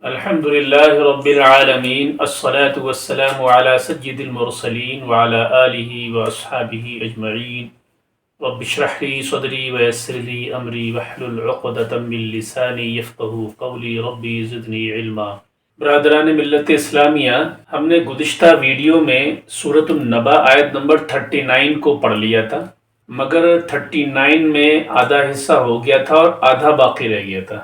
الحمد لله رب العالمين الصلاة والسلام على سيد المرسلين وعلى آله وأصحابه أجمعين رب اشرح لي صدري ويسر لي أمري واحلل عقدة من لساني يفقهوا قولي ربي زدني علما۔ برادران ملت اسلامیہ، ہم نے گزشتہ ویڈیو میں سورۃ النبا آیت نمبر 39 کو پڑھ لیا تھا، مگر 39 میں آدھا حصہ ہو گیا تھا اور آدھا باقی رہ گیا تھا۔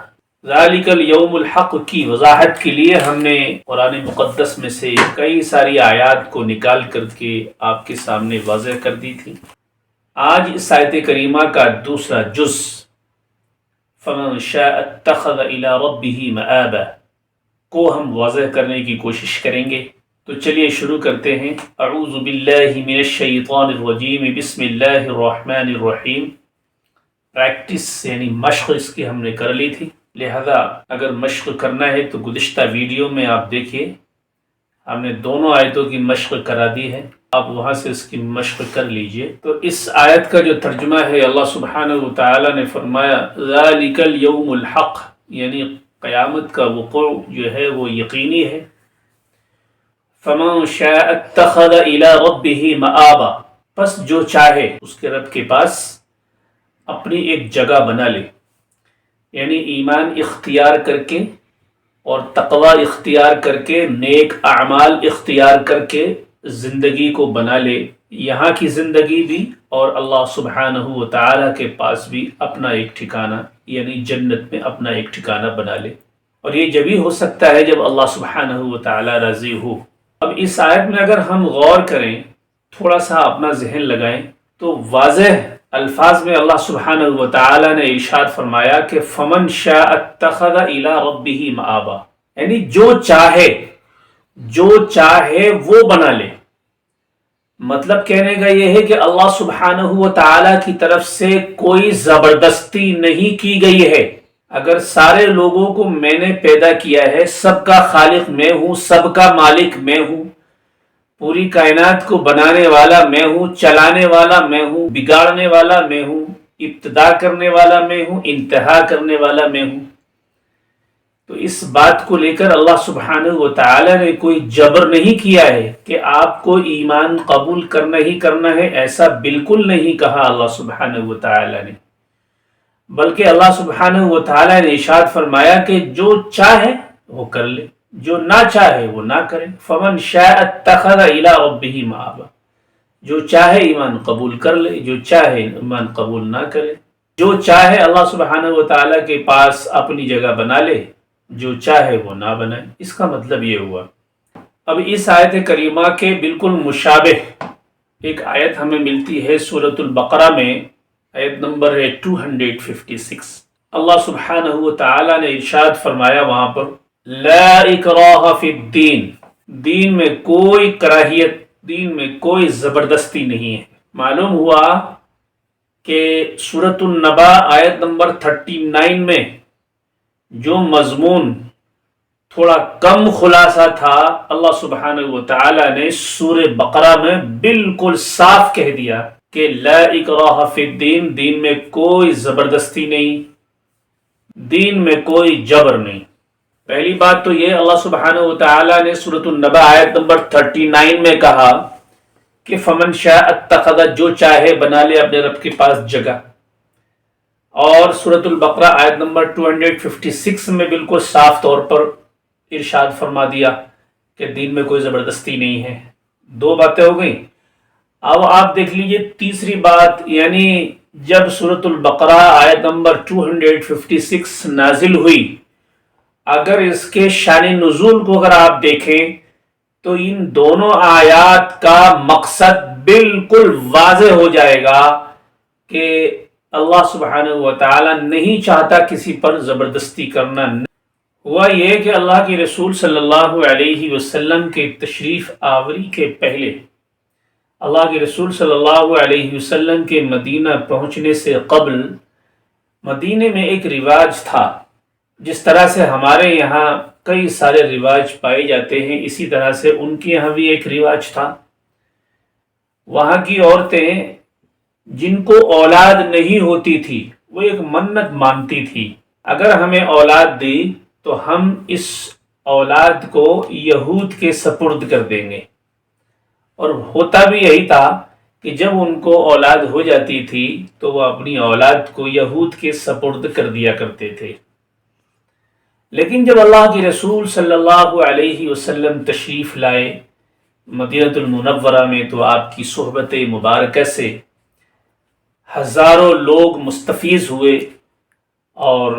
ذالک الیوم الحق کی وضاحت کے لیے ہم نے قرآن مقدس میں سے کئی ساری آیات کو نکال کر کے آپ کے سامنے واضح کر دی تھی۔ آج اس آیت کریمہ کا دوسرا جز فمن شاء اتخذ الی ربہ مآبا کو ہم واضح کرنے کی کوشش کریں گے۔ تو چلیے شروع کرتے ہیں۔ اعوذ باللہ من الشیطان الرجیم، بسم اللہ الرحمن الرحیم۔ پریکٹس یعنی مشق اس کی ہم نے کر لی تھی، لہذا اگر مشق کرنا ہے تو گزشتہ ویڈیو میں آپ دیکھیے، ہم نے دونوں آیتوں کی مشق کرا دی ہے، آپ وہاں سے اس کی مشق کر لیجئے۔ تو اس آیت کا جو ترجمہ ہے، اللہ سبحانہ وتعالی نے فرمایا ذالک الیوم الحق، یعنی قیامت کا وقوع جو ہے وہ یقینی ہے۔ فمن شاء اتخذ الی ربہ مآبا، پس جو چاہے اس کے رب کے پاس اپنی ایک جگہ بنا لے، یعنی ایمان اختیار کر کے اور تقوی اختیار کر کے، نیک اعمال اختیار کر کے زندگی کو بنا لے، یہاں کی زندگی بھی اور اللہ سبحانہ وتعالی کے پاس بھی اپنا ایک ٹھکانہ، یعنی جنت میں اپنا ایک ٹھکانہ بنا لے۔ اور یہ جبھی ہو سکتا ہے جب اللہ سبحانہ وتعالی راضی ہو۔ اب اس آیت میں اگر ہم غور کریں، تھوڑا سا اپنا ذہن لگائیں، تو واضح الفاظ میں اللہ سبحانہ وتعالی نے ارشاد فرمایا کہ فمن شاء اتخذ الی ربہ مآبا، یعنی جو چاہے وہ بنا لے۔ مطلب کہنے کا یہ ہے کہ اللہ سبحانہ وتعالی کی طرف سے کوئی زبردستی نہیں کی گئی ہے۔ اگر سارے لوگوں کو میں نے پیدا کیا ہے، سب کا خالق میں ہوں، سب کا مالک میں ہوں، پوری کائنات کو بنانے والا میں ہوں، چلانے والا میں ہوں، بگاڑنے والا میں ہوں، ابتدا کرنے والا میں ہوں، انتہا کرنے والا میں ہوں، تو اس بات کو لے کر اللہ سبحانہ وتعالی نے کوئی جبر نہیں کیا ہے کہ آپ کو ایمان قبول کرنا ہی کرنا ہے، ایسا بالکل نہیں کہا اللہ سبحانہ وتعالی نے، بلکہ اللہ سبحانہ وتعالی نے ارشاد فرمایا کہ جو چاہے وہ کر لے، جو نہ چاہے وہ نہ کرے۔ فمن شاء اتخذ الی ربہ مآبا، جو چاہے ایمان قبول کر لے، جو چاہے ایمان قبول نہ کرے، جو چاہے اللہ سبحانہ وتعالی کے پاس اپنی جگہ بنا لے، جو چاہے وہ نہ بنائے۔ اس کا مطلب یہ ہوا۔ اب اس آیت کریمہ کے بالکل مشابہ ایک آیت ہمیں ملتی ہے سورۃ البقرہ میں، آیت نمبر ہے 256۔ اللہ سبحانہ وتعالی نے ارشاد فرمایا وہاں پر لا اکراہ فی الدین، دین میں کوئی کراہیت، دین میں کوئی زبردستی نہیں ہے۔ معلوم ہوا کہ سورۃ النبا آیت نمبر 39 میں جو مضمون تھوڑا کم خلاصہ تھا، اللہ سبحانہ وتعالی نے سورہ بقرہ میں بالکل صاف کہہ دیا کہ لا اکراہ فی الدین، دین میں کوئی زبردستی نہیں، دین میں کوئی جبر نہیں۔ پہلی بات تو یہ، اللہ سبحانہ وتعالی نے سورۃ النبا آیت نمبر 39 میں کہا کہ فمن شاء اتخذ، جو چاہے بنا لے اپنے رب کے پاس جگہ، اور سورۃ البقرہ آیت نمبر 256 میں بالکل صاف طور پر ارشاد فرما دیا کہ دین میں کوئی زبردستی نہیں ہے۔ دو باتیں ہو گئیں۔ اب آپ دیکھ لیجئے تیسری بات، یعنی جب سورۃ البقرہ آیت نمبر 256 نازل ہوئی، اگر اس کے شان نزول کو اگر آپ دیکھیں تو ان دونوں آیات کا مقصد بالکل واضح ہو جائے گا کہ اللہ سبحانہ وتعالی نہیں چاہتا کسی پر زبردستی کرنا۔ ہوا یہ کہ اللہ کے رسول صلی اللہ علیہ وسلم کے تشریف آوری کے پہلے، اللہ کے رسول صلی اللہ علیہ وسلم کے مدینہ پہنچنے سے قبل مدینے میں ایک رواج تھا۔ جس طرح سے ہمارے یہاں کئی سارے رواج پائے جاتے ہیں، اسی طرح سے ان کے یہاں بھی ایک رواج تھا۔ وہاں کی عورتیں جن کو اولاد نہیں ہوتی تھی، وہ ایک منت مانتی تھی، اگر ہمیں اولاد دی تو ہم اس اولاد کو یہود کے سپرد کر دیں گے۔ اور ہوتا بھی یہی تھا کہ جب ان کو اولاد ہو جاتی تھی تو وہ اپنی اولاد کو یہود کے سپرد کر دیا کرتے تھے۔ لیکن جب اللہ کے رسول صلی اللہ علیہ وسلم تشریف لائے مدینہ المنورہ میں تو آپ کی صحبت مبارکہ سے ہزاروں لوگ مستفیض ہوئے اور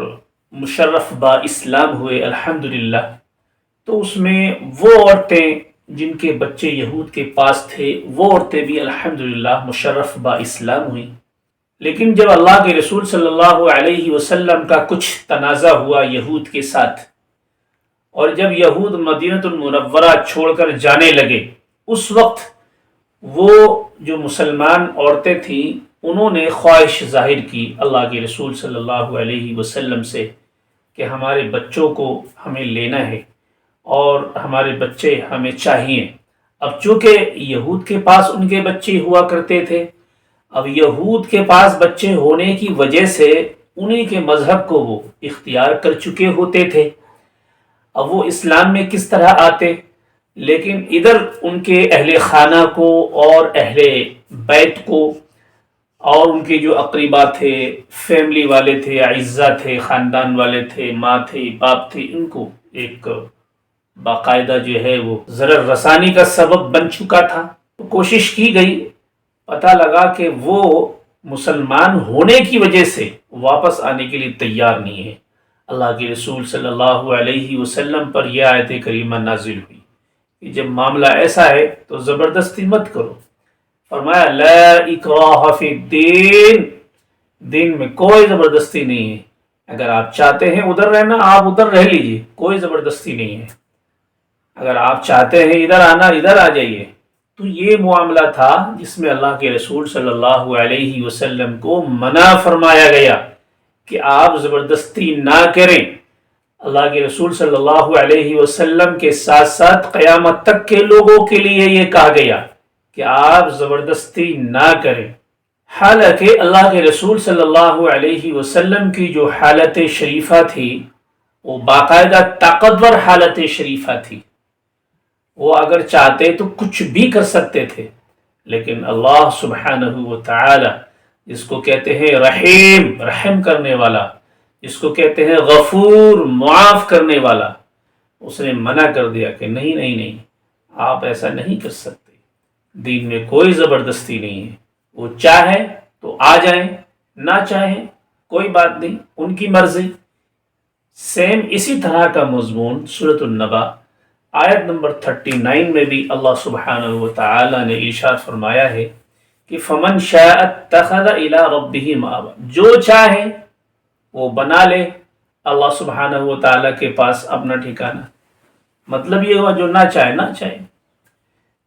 مشرف با اسلام ہوئے الحمدللہ۔ تو اس میں وہ عورتیں جن کے بچے یہود کے پاس تھے وہ عورتیں بھی الحمدللہ مشرف با اسلام ہوئیں۔ لیکن جب اللہ کے رسول صلی اللہ علیہ وسلم کا کچھ تنازع ہوا یہود کے ساتھ، اور جب یہود مدینہ المنورہ چھوڑ کر جانے لگے، اس وقت وہ جو مسلمان عورتیں تھیں انہوں نے خواہش ظاہر کی اللہ کے رسول صلی اللہ علیہ وسلم سے کہ ہمارے بچوں کو ہمیں لینا ہے اور ہمارے بچے ہمیں چاہیے۔ اب چونکہ یہود کے پاس ان کے بچے ہوا کرتے تھے، اب یہود کے پاس بچے ہونے کی وجہ سے انہی کے مذہب کو وہ اختیار کر چکے ہوتے تھے، اب وہ اسلام میں کس طرح آتے؟ لیکن ادھر ان کے اہل خانہ کو اور اہل بیت کو اور ان کے جو اقربا تھے، فیملی والے تھے، اعزہ تھے، خاندان والے تھے، ماں تھے، باپ تھے، ان کو ایک باقاعدہ جو ہے وہ ضرر رسانی کا سبب بن چکا تھا۔ تو کوشش کی گئی، پتہ لگا کہ وہ مسلمان ہونے کی وجہ سے واپس آنے کے لیے تیار نہیں ہے۔ اللہ کے رسول صلی اللہ علیہ وسلم پر یہ آیت کریمہ نازل ہوئی کہ جب معاملہ ایسا ہے تو زبردستی مت کرو۔ فرمایا لا اکراہ فی الدین، دین میں کوئی زبردستی نہیں ہے، اگر آپ چاہتے ہیں ادھر رہنا آپ ادھر رہ لیجئے، کوئی زبردستی نہیں ہے، اگر آپ چاہتے ہیں ادھر آنا ادھر آ جائیے۔ تو یہ معاملہ تھا جس میں اللہ کے رسول صلی اللہ علیہ وسلم کو منع فرمایا گیا کہ آپ زبردستی نہ کریں۔ اللہ کے رسول صلی اللہ علیہ وسلم کے ساتھ ساتھ قیامت تک کے لوگوں کے لیے یہ کہا گیا کہ آپ زبردستی نہ کریں۔ حالانکہ اللہ کے رسول صلی اللہ علیہ وسلم کی جو حالت شریفہ تھی وہ باقاعدہ طاقتور حالت شریفہ تھی، وہ اگر چاہتے تو کچھ بھی کر سکتے تھے، لیکن اللہ سبحانہ و تعالی جس کو کہتے ہیں رحیم، رحم کرنے والا، جس کو کہتے ہیں غفور، معاف کرنے والا، اس نے منع کر دیا کہ نہیں نہیں نہیں، آپ ایسا نہیں کر سکتے۔ دین میں کوئی زبردستی نہیں ہے، وہ چاہیں تو آ جائیں، نہ چاہیں کوئی بات نہیں، ان کی مرضی۔ سیم اسی طرح کا مضمون سورۃ النبا آیت نمبر 39 میں بھی اللہ سبحانہ و تعالی نے ارشاد فرمایا ہے کہ فمن شاء اتخذ الی ربہ مآبا، جو چاہے وہ بنا لے اللہ سبحانہ و تعالی کے پاس اپنا ٹھکانہ۔ مطلب یہ ہوا جو نہ چاہے نہ چاہے،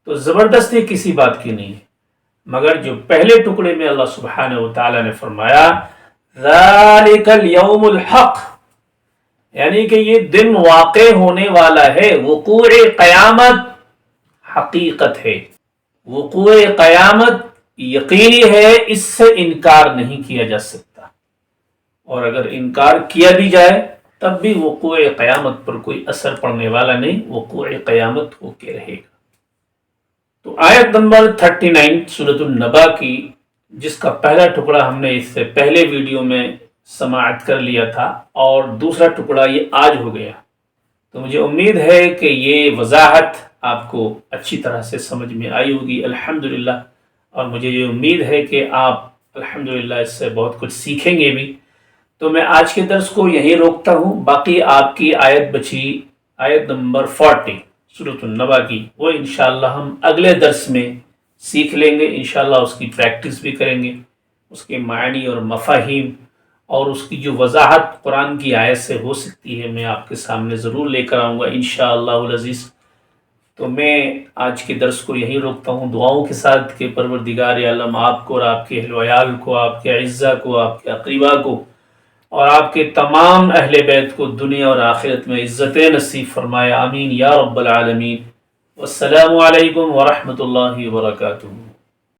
تو زبردستی کسی بات کی نہیں ہے، مگر جو پہلے ٹکڑے میں اللہ سبحانہ و تعالی نے فرمایا ذالک الیوم الحق، یعنی کہ یہ دن واقع ہونے والا ہے، وقوع قیامت حقیقت ہے، وقوع قیامت یقینی ہے، اس سے انکار نہیں کیا جا سکتا، اور اگر انکار کیا بھی جائے تب بھی وقوع قیامت پر کوئی اثر پڑنے والا نہیں، وقوع قیامت ہو کے رہے گا۔ تو آیت نمبر 39 سورۃ النبا کی، جس کا پہلا ٹکڑا ہم نے اس سے پہلے ویڈیو میں سماعت کر لیا تھا اور دوسرا ٹکڑا یہ آج ہو گیا، تو مجھے امید ہے کہ یہ وضاحت آپ کو اچھی طرح سے سمجھ میں آئی ہوگی الحمدللہ، اور مجھے یہ امید ہے کہ آپ الحمدللہ اس سے بہت کچھ سیکھیں گے بھی۔ تو میں آج کے درس کو یہیں روکتا ہوں، باقی آپ کی آیت بچی آیت نمبر 40 سورۃ النبا کی، وہ انشاءاللہ ہم اگلے درس میں سیکھ لیں گے، انشاءاللہ اس کی پریکٹس بھی کریں گے، اس کے معنی اور مفاہیم اور اس کی جو وضاحت قرآن کی آیت سے ہو سکتی ہے میں آپ کے سامنے ضرور لے کر آؤں گا انشاءاللہ العزیز۔ تو میں آج کے درس کو یہیں روکتا ہوں، دعاؤں کے ساتھ کہ پروردگار عالم آپ کو اور آپ کے اہل ویال کو، آپ کے اعزہ کو، آپ کے اقربا کو اور آپ کے تمام اہل بیت کو دنیا اور آخرت میں عزت نصیب فرمائے، آمین یا رب العالمین۔ والسلام علیکم ورحمۃ اللہ وبرکاتہ۔